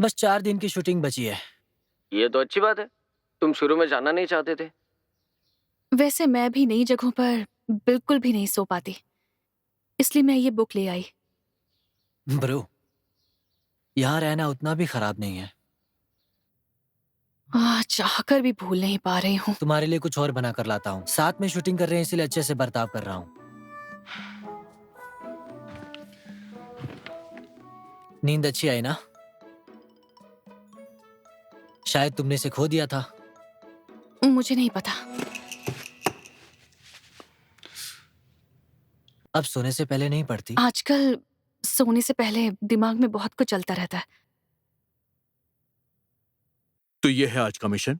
बस 4 दिन की शूटिंग बची है। ये तो अच्छी बात है। तुम शुरू में जाना नहीं चाहते थे। वैसे मैं भी नई जगहों पर बिल्कुल भी नहीं सो पाती, इसलिए मैं ये बुक ले आई। ब्रो, यहाँ रहना उतना भी खराब नहीं है। चाहकर भी भूल नहीं पा रही हूँ। तुम्हारे लिए कुछ और बना कर लाता हूँ। साथ में शूटिंग कर रहे हैं इसलिए अच्छे से बर्ताव कर रहा हूँ। नींद अच्छी आई ना? शायद तुमने इसे खो दिया था। मुझे नहीं पता। अब सोने से पहले नहीं पढ़ती? आजकल सोने से पहले दिमाग में बहुत कुछ चलता रहता है। तो ये है आज का मिशन।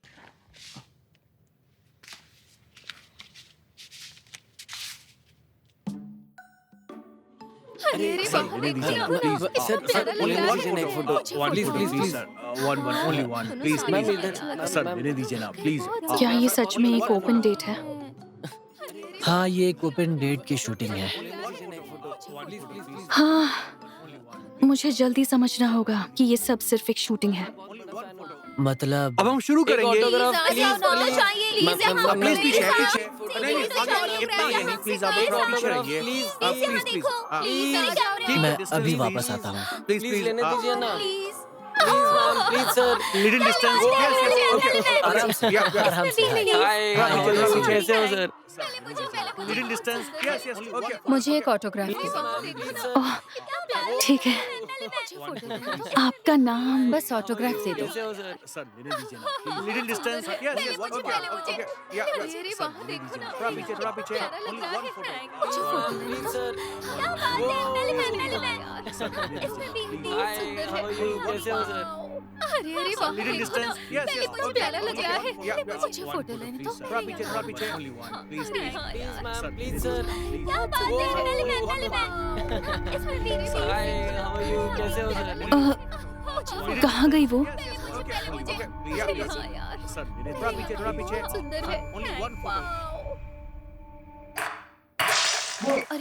क्या ये सच में एक ओपन डेट है? हाँ, ये एक ओपन डेट की शूटिंग है। हाँ, मुझे जल्दी समझना होगा कि ये सब सिर्फ एक शूटिंग है। मतलब अब हम शुरू करेंगे। ऑटोग्राफ प्लीज पीछे पीछे प्लीज आप थोड़ा पीछे रहिए। प्लीज मैं अभी वापस आता हूँ। प्लीज लेने दीजिए ना। Please sir little distance. आराम से, आराम से। हाय, कैसे हो sir? Little distance. Yes yes okay. मुझे एक ऑटोग्राफ ओह, ठीक है। आपका नाम? बस ऑटोग्राफ दे दो। सर लेने दीजिए ना। Little distance. Yes yes okay okay या थोड़ा पीछे थोड़ा पीछे। Only one photo. Please sir. कैसे हो sir? Little distance. Yes yes okay प्यारा लग रहा है। मुझे फोटो लेने दो। थोड़ा पीछे only one please please ma'am, please sir. क्या बात है। हाय, हाउ आर यू? कैसे हो सर? कहाँ गई वो? सर थोड़ा पीछे सुंदर है। Only one photo.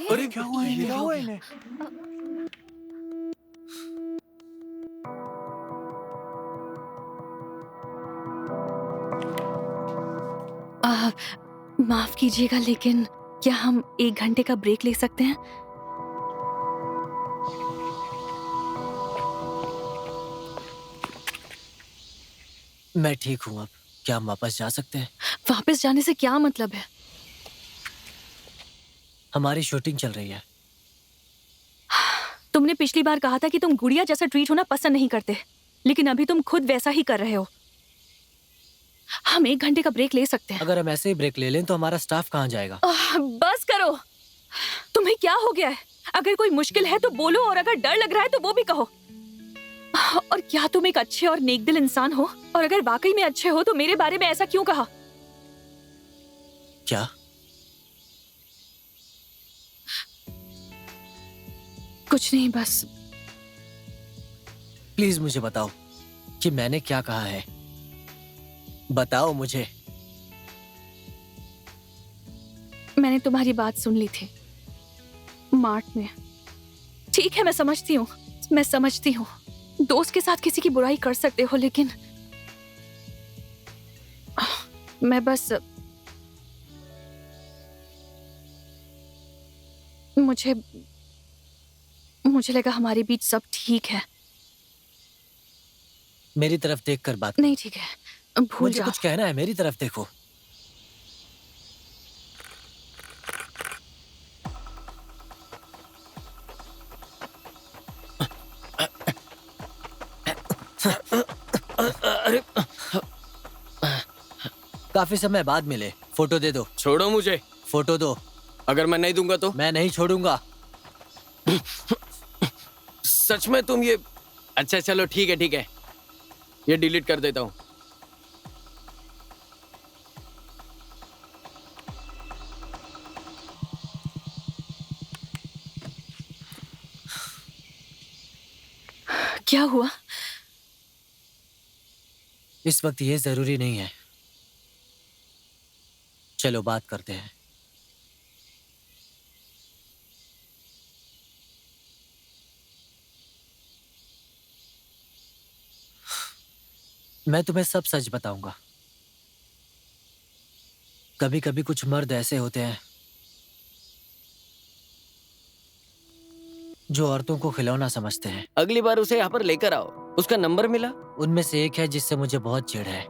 अरे क्या हुआ इन्हें? माफ कीजिएगा, लेकिन क्या हम 1 घंटे का ब्रेक ले सकते हैं? मैं ठीक हूँ अब। क्या हम वापस जा सकते हैं? वापस जाने से क्या मतलब है? हमारी शूटिंग चल रही है। तुमने पिछली बार कहा था कि तुम गुड़िया जैसा ट्रीट होना पसंद नहीं करते, लेकिन अभी तुम खुद वैसा ही कर रहे हो। हम 1 घंटे का ब्रेक ले सकते हैं। अगर हम ऐसे ही ब्रेक ले लें तो हमारा स्टाफ कहाँ जाएगा? बस करो। तुम्हें क्या हो गया है? अगर कोई मुश्किल है तो बोलो, और अगर डर लग रहा है तो वो भी कहो। और क्या तुम एक अच्छे और नेकदिल इंसान हो? और अगर वाकई में अच्छे हो तो मेरे बारे में ऐसा क्यों कहा? क्या? कुछ नहीं, बस प्लीज मुझे बताओ कि मैंने क्या कहा है। बताओ मुझे। मैंने तुम्हारी बात सुन ली थी मार्ट में। ठीक है, मैं समझती हूँ। दोस्त के साथ किसी की बुराई कर सकते हो, लेकिन मैं बस मुझे लगा हमारे बीच सब ठीक है। मेरी तरफ देखकर बात करो। नहीं, ठीक है, भूल मुझे जाओ। कुछ कहना है, मेरी तरफ देखो। काफी समय बाद मिले। फोटो दे दो। छोड़ो मुझे। फोटो दो। अगर मैं नहीं दूंगा तो? मैं नहीं छोड़ूंगा। सच में तुम ये? अच्छा चलो ठीक है, ये डिलीट कर देता हूँ। क्या हुआ? इस वक्त ये जरूरी नहीं है। चलो बात करते हैं। मैं तुम्हें सब सच बताऊंगा। कभी कभी कुछ मर्द ऐसे होते हैं जो औरतों को खिलौना समझते हैं। अगली बार उसे यहाँ पर लेकर आओ। उसका नंबर मिला? उनमें से एक है जिससे मुझे बहुत चिढ़ है।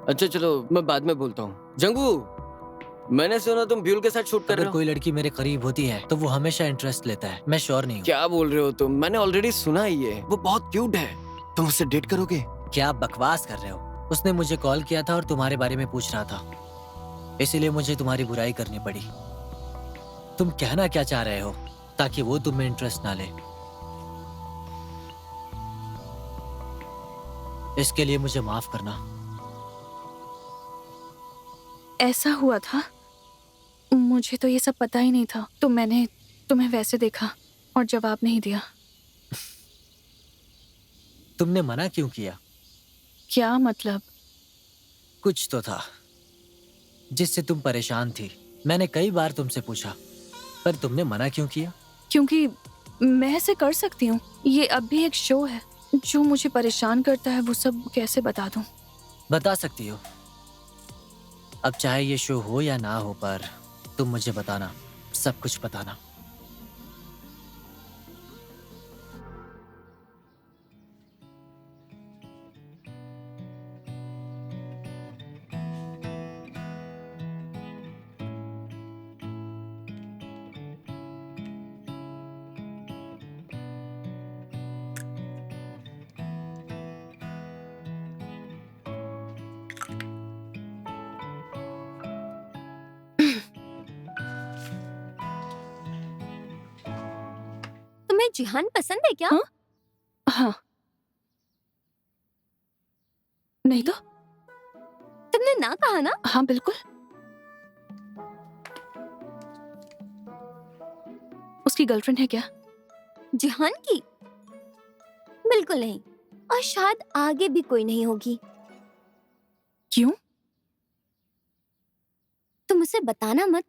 अच्छा चलो, मैं बाद में बोलता हूँ। जंगू, मैंने सुना तुम ब्यूल के साथ शूट कर रहे अगर हो। कोई लड़की मेरे करीब होती है तो वो हमेशा इंटरेस्ट लेता है। मैं श्योर नहीं हूँ। क्या बोल रहे हो तुम? मैंने ऑलरेडी सुना ही है। वो बहुत क्यूट है। तुम उससे डेट करोगे? क्या आप बकवास कर रहे हो? उसने मुझे कॉल किया था और तुम्हारे बारे में पूछ रहा था, इसीलिए मुझे तुम्हारी बुराई करनी पड़ी। तुम कहना क्या चाह रहे हो ताकि वो तुम में इंटरेस्ट ना ले? इसके लिए मुझे माफ करना। ऐसा हुआ था, मुझे तो ये सब पता ही नहीं था, तो मैंने तुम्हें वैसे देखा और जवाब नहीं दिया। तुमने मना क्यों किया? क्या मतलब? कुछ तो था जिससे तुम परेशान थी। मैंने कई बार तुमसे पूछा, पर तुमने मना क्यों किया? क्योंकि मैं ऐसे कर सकती हूँ। ये अब भी एक शो है। जो मुझे परेशान करता है वो सब कैसे बता दूँ? बता सकती हो। अब चाहे ये शो हो या ना हो, पर तुम मुझे बताना, सब कुछ बताना। तुम्हें जिहान पसंद है क्या? हाँ? हाँ। नहीं तो? तुमने ना कहा ना? हाँ बिल्कुल। उसकी गर्लफ्रेंड है क्या? जिहान की? बिल्कुल नहीं, और शायद आगे भी कोई नहीं होगी। क्यों? तुम उसे बताना मत।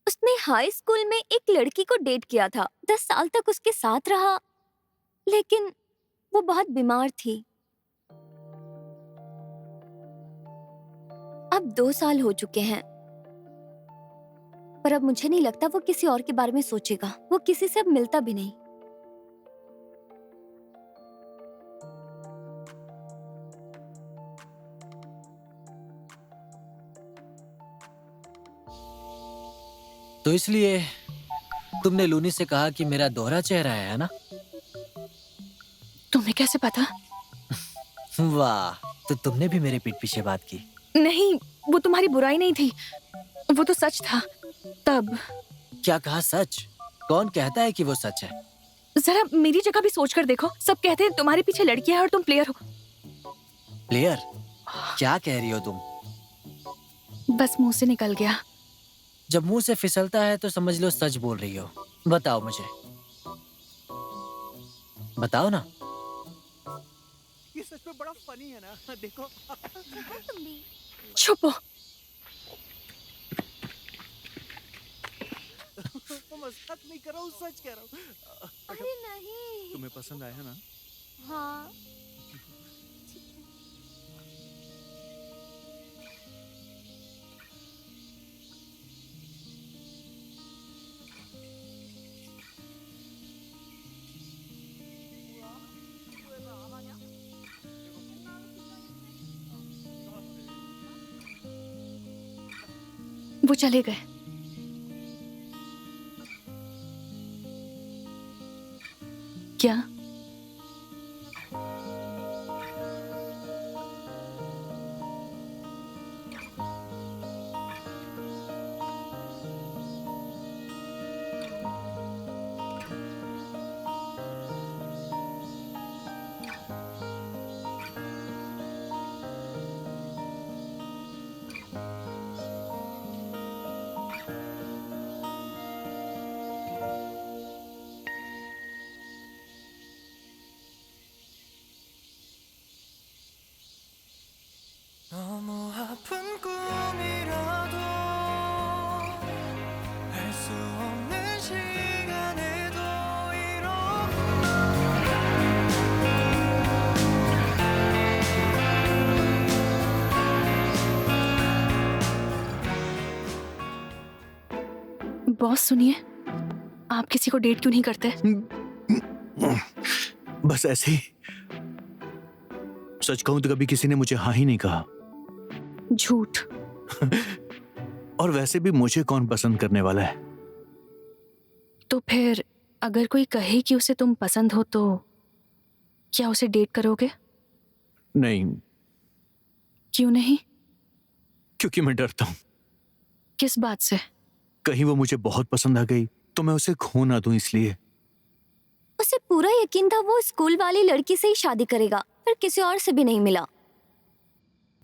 उसने हाई स्कूल में एक लड़की को डेट किया था, 10 साल तक उसके साथ रहा, लेकिन वो बहुत बीमार थी। अब 2 साल हो चुके हैं, पर अब मुझे नहीं लगता वो किसी और के बारे में सोचेगा। वो किसी से अब मिलता भी नहीं। तो इसलिए तुमने लूनी से कहा कि मेरा दोहरा चेहरा है ना? तुम्हें कैसे पता? वाह, तो तुमने भी मेरे पीठ पीछे बात की। नहीं, वो तुम्हारी बुराई नहीं थी, वो तो सच था। तब क्या कहा? सच? कौन कहता है कि वो सच है? जरा मेरी जगह भी सोच कर देखो। सब कहते हैं तुम्हारे पीछे लड़कियां हैं और तुम प्लेयर हो। प्लेयर? क्या कह रही हो तुम? बस मुंह से निकल गया। जब मुंह से फिसलता है तो समझ लो सच बोल रही हो। बताओ मुझे, बताओ ना। ये सच में बड़ा फनी है ना, देखो। छुपो। मजाक नहीं कर रहा हूँ, सच कह रहा हूँ। अरे नहीं। तुम्हें पसंद आया ना? हाँ। वो चले गए। क्या? 너무 아픈 꿈이라도 알 수 없는 시간에도 이렇게 बॉस सुनिए, आप किसी को डेट क्यों नहीं करते? बस ऐसे ही। सच कहूं तो कभी किसी ने मुझे हाँ ही नहीं कहा। झूठ। और वैसे भी मुझे कौन पसंद करने वाला है? तो फिर अगर कोई कहे कि उसे तुम पसंद हो तो क्या उसे डेट करोगे? नहीं, क्यों नहीं? क्योंकि मैं डरता हूं किस बात से? कहीं वो मुझे बहुत पसंद आ गई तो मैं उसे खो ना दूं, इसलिए। उसे पूरा यकीन था वो स्कूल वाली लड़की से ही शादी करेगा, पर किसी और से भी नहीं मिला।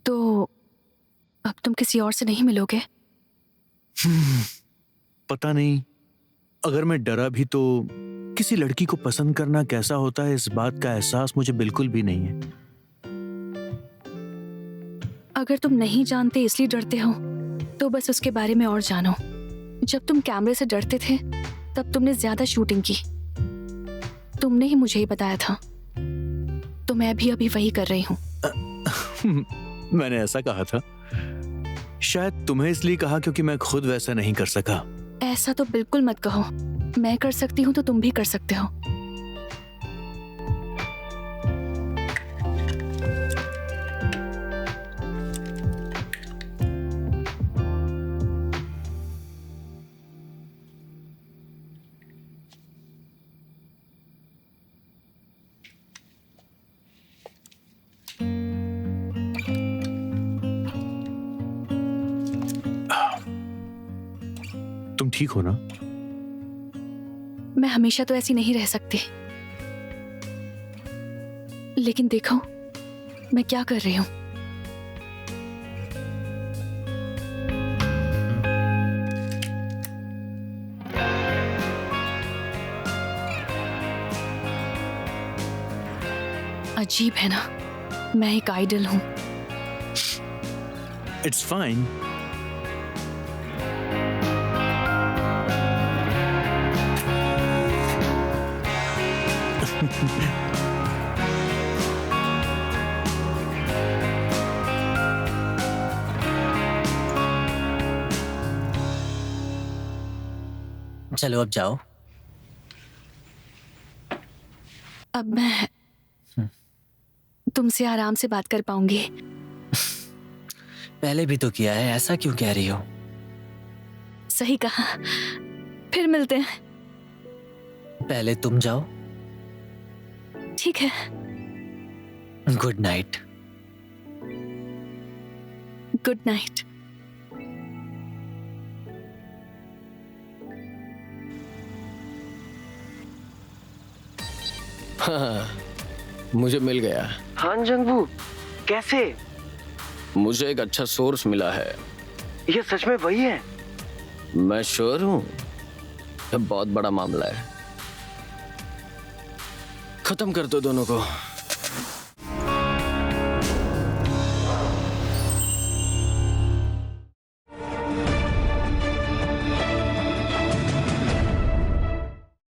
तो अब तुम किसी और से नहीं मिलोगे? पता नहीं। अगर मैं डरा भी तो किसी लड़की को पसंद करना कैसा होता है, इस बात का एहसास मुझे बिल्कुल भी नहीं है। अगर तुम नहीं जानते इसलिए डरते हो तो बस उसके बारे में और जानो। जब तुम कैमरे से डरते थे तब तुमने ज्यादा शूटिंग की। तुमने ही मुझे ही बताया था, तो मैं भी अभी वही कर रही हूँ। मैंने ऐसा कहा था? शायद तुम्हें इसलिए कहा क्योंकि मैं खुद वैसा नहीं कर सका। ऐसा तो बिल्कुल मत कहो। मैं कर सकती हूँ तो तुम भी कर सकते हो। तुम ठीक हो ना? मैं हमेशा तो ऐसी नहीं रह सकती, लेकिन देखो मैं क्या कर रही हूँ। अजीब है ना, मैं एक आइडल हूँ। It's fine. चलो अब जाओ। अब मैं तुमसे आराम से बात कर पाऊंगी। पहले भी तो किया है, ऐसा क्यों कह रही हो? सही कहा। फिर मिलते हैं। पहले तुम जाओ। ठीक है। Good night. Good night. हाँ, मुझे मिल गया। हाँ जंगबू, कैसे? मुझे एक अच्छा सोर्स मिला है। ये सच में वही है? मैं श्योर हूँ, ये बहुत बड़ा मामला है। खत्म कर दो दोनों को।